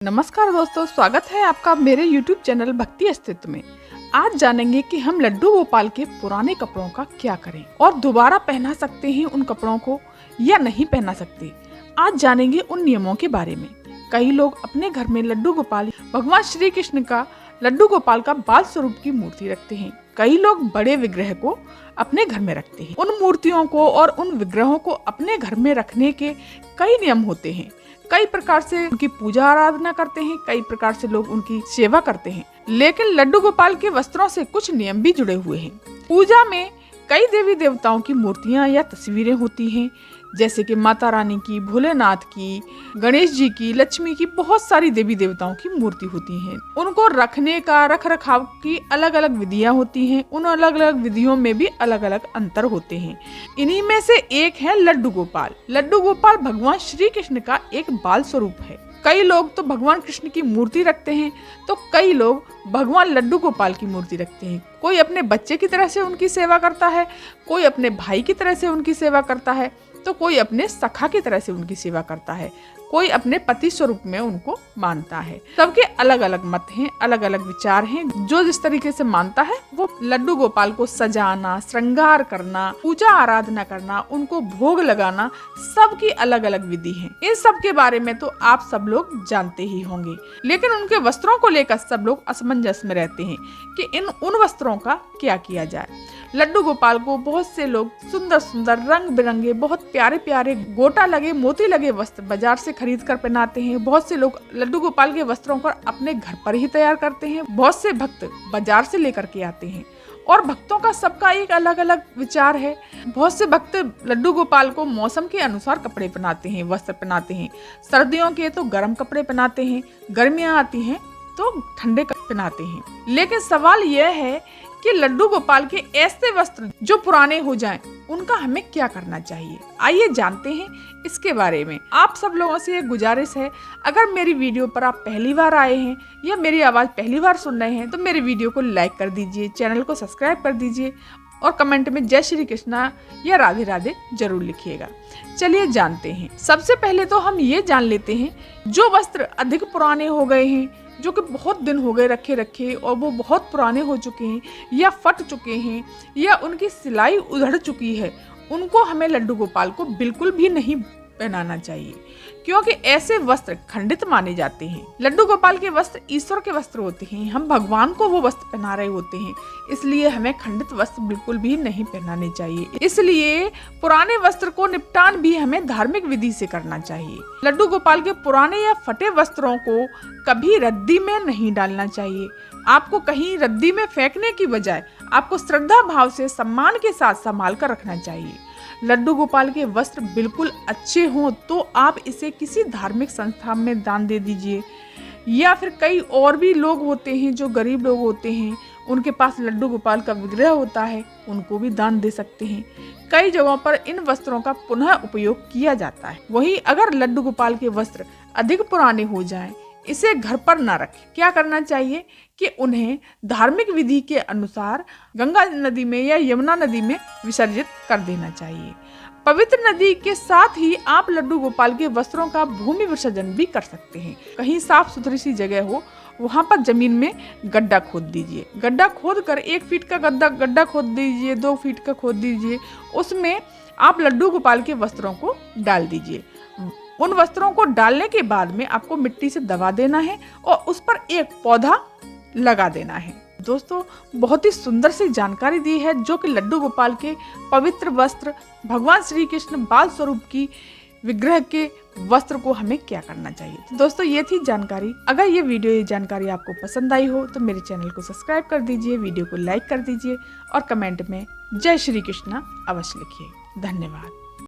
नमस्कार दोस्तों, स्वागत है आपका मेरे YouTube चैनल भक्ति अस्तित्व में। आज जानेंगे कि हम लड्डू गोपाल के पुराने कपड़ों का क्या करें और दोबारा पहना सकते हैं उन कपड़ों को या नहीं पहना सकते। आज जानेंगे उन नियमों के बारे में। कई लोग अपने घर में लड्डू गोपाल भगवान श्री कृष्ण का लड्डू गोपाल का बाल स्वरूप की मूर्ति रखते हैं। कई लोग बड़े विग्रह को अपने घर में रखते हैं। उन मूर्तियों को और उन विग्रहों को अपने घर में रखने के कई नियम होते हैं। कई प्रकार से उनकी पूजा आराधना करते हैं, कई प्रकार से लोग उनकी सेवा करते हैं। लेकिन लड्डू गोपाल के वस्त्रों से कुछ नियम भी जुड़े हुए हैं। पूजा में कई देवी देवताओं की मूर्तियां या तस्वीरें होती हैं, जैसे कि माता रानी की, भोलेनाथ की, गणेश जी की, लक्ष्मी की, बहुत सारी देवी देवताओं की मूर्ति होती हैं। उनको रखने का रख रखाव की अलग अलग विधियां होती हैं। उन अलग अलग विधियों में भी अलग अलग अंतर होते हैं। इन्हीं में से एक है लड्डू गोपाल। लड्डू गोपाल भगवान श्री कृष्ण का एक बाल स्वरूप है। कई लोग तो भगवान कृष्ण की मूर्ति रखते हैं, तो कई लोग भगवान लड्डू गोपाल की मूर्ति रखते हैं। कोई अपने बच्चे की तरह से उनकी सेवा करता है, कोई अपने भाई की तरह से उनकी सेवा करता है, तो कोई अपने सखा की तरह से उनकी सेवा करता है, कोई अपने पति स्वरूप में उनको मानता है। सबके अलग अलग मत हैं, अलग अलग विचार हैं। जो जिस तरीके से मानता है वो लड्डू गोपाल को सजाना, श्रृंगार करना, पूजा आराधना करना, उनको भोग लगाना, सबकी अलग अलग विधि है। इन सब के बारे में तो आप सब लोग जानते ही होंगे। लेकिन उनके वस्त्रों को लेकर सब लोग असमंजस में रहते हैं कि उन वस्त्रों का क्या किया जाए। लड्डू गोपाल को बहुत से लोग सुंदर सुंदर रंग बिरंगे, बहुत प्यारे प्यारे गोटा लगे, मोती लगे वस्त्र बाजार से खरीद कर पहनाते हैं। बहुत से लोग लड्डू गोपाल के वस्त्रों को अपने घर पर ही तैयार करते हैं। बहुत से भक्त बाजार से लेकर के आते हैं और भक्तों का सबका एक अलग अलग विचार है। बहुत से भक्त लड्डू गोपाल को मौसम के अनुसार कपड़े पहनाते हैं, वस्त्र पहनाते हैं। सर्दियों के तो गर्म कपड़े पहनाते हैं, गर्मियां आती हैं तो ठंडे पहनाते हैं। लेकिन सवाल यह है कि लड्डू गोपाल के ऐसे वस्त्र जो पुराने हो जाएं, उनका हमें क्या करना चाहिए। आइए जानते हैं इसके बारे में। आप सब लोगों से एक गुजारिश है, अगर मेरी वीडियो पर आप पहली बार आए हैं या मेरी आवाज़ पहली बार सुन रहे हैं तो मेरी वीडियो को लाइक कर दीजिए, चैनल को सब्सक्राइब कर दीजिए और कमेंट में जय श्री कृष्णा या राधे राधे जरूर लिखिएगा। चलिए जानते हैं। सबसे पहले तो हम ये जान लेते हैं, जो वस्त्र अधिक पुराने हो गए हैं, जो कि बहुत दिन हो गए रखे रखे और वो बहुत पुराने हो चुके हैं या फट चुके हैं या उनकी सिलाई उधड़ चुकी है, उनको हमें लड्डू गोपाल को बिल्कुल भी नहीं पहनाना चाहिए, क्योंकि ऐसे वस्त्र खंडित माने जाते हैं। लड्डू गोपाल के वस्त्र ईश्वर के वस्त्र होते हैं, हम भगवान को वो वस्त्र पहना रहे होते हैं, इसलिए हमें खंडित वस्त्र बिल्कुल भी नहीं पहनाने चाहिए। इसलिए पुराने वस्त्र को निपटान भी हमें धार्मिक विधि से करना चाहिए। लड्डू गोपाल के पुराने या फटे वस्त्रों को कभी रद्दी में नहीं डालना चाहिए। आपको कहीं रद्दी में फेंकने की बजाय आपको श्रद्धा भाव से सम्मान के साथ संभाल कर रखना चाहिए। लड्डू गोपाल के वस्त्र बिल्कुल अच्छे हों तो आप इसे किसी धार्मिक संस्था में दान दे दीजिए, या फिर कई और भी लोग होते हैं जो गरीब लोग होते हैं, उनके पास लड्डू गोपाल का विग्रह होता है, उनको भी दान दे सकते हैं। कई जगहों पर इन वस्त्रों का पुनः उपयोग किया जाता है। वहीं अगर लड्डू गोपाल के वस्त्र अधिक पुराने हो जाएं, इसे घर पर ना रखें। क्या करना चाहिए कि उन्हें धार्मिक विधि के अनुसार गंगा नदी में या यमुना नदी में विसर्जित कर देना चाहिए। पवित्र नदी के साथ ही आप लड्डू गोपाल के वस्त्रों का भूमि विसर्जन भी कर सकते हैं। कहीं साफ सुथरी सी जगह हो, वहां पर जमीन में गड्ढा खोद दीजिए। गड्ढा खोद कर 1 फीट का गड्ढा खोद दीजिए, 2 फीट का खोद दीजिए। उसमें आप लड्डू गोपाल के वस्त्रों को डाल दीजिए। उन वस्त्रों को डालने के बाद में आपको मिट्टी से दबा देना है और उस पर एक पौधा लगा देना है। दोस्तों, बहुत ही सुंदर सी जानकारी दी है, जो कि लड्डू गोपाल के पवित्र वस्त्र, भगवान श्री कृष्ण बाल स्वरूप की विग्रह के वस्त्र को हमें क्या करना चाहिए। तो दोस्तों, ये थी जानकारी। अगर ये जानकारी आपको पसंद आई हो तो मेरे चैनल को सब्सक्राइब कर दीजिए, वीडियो को लाइक कर दीजिए और कमेंट में जय श्री कृष्णा अवश्य लिखिए। धन्यवाद।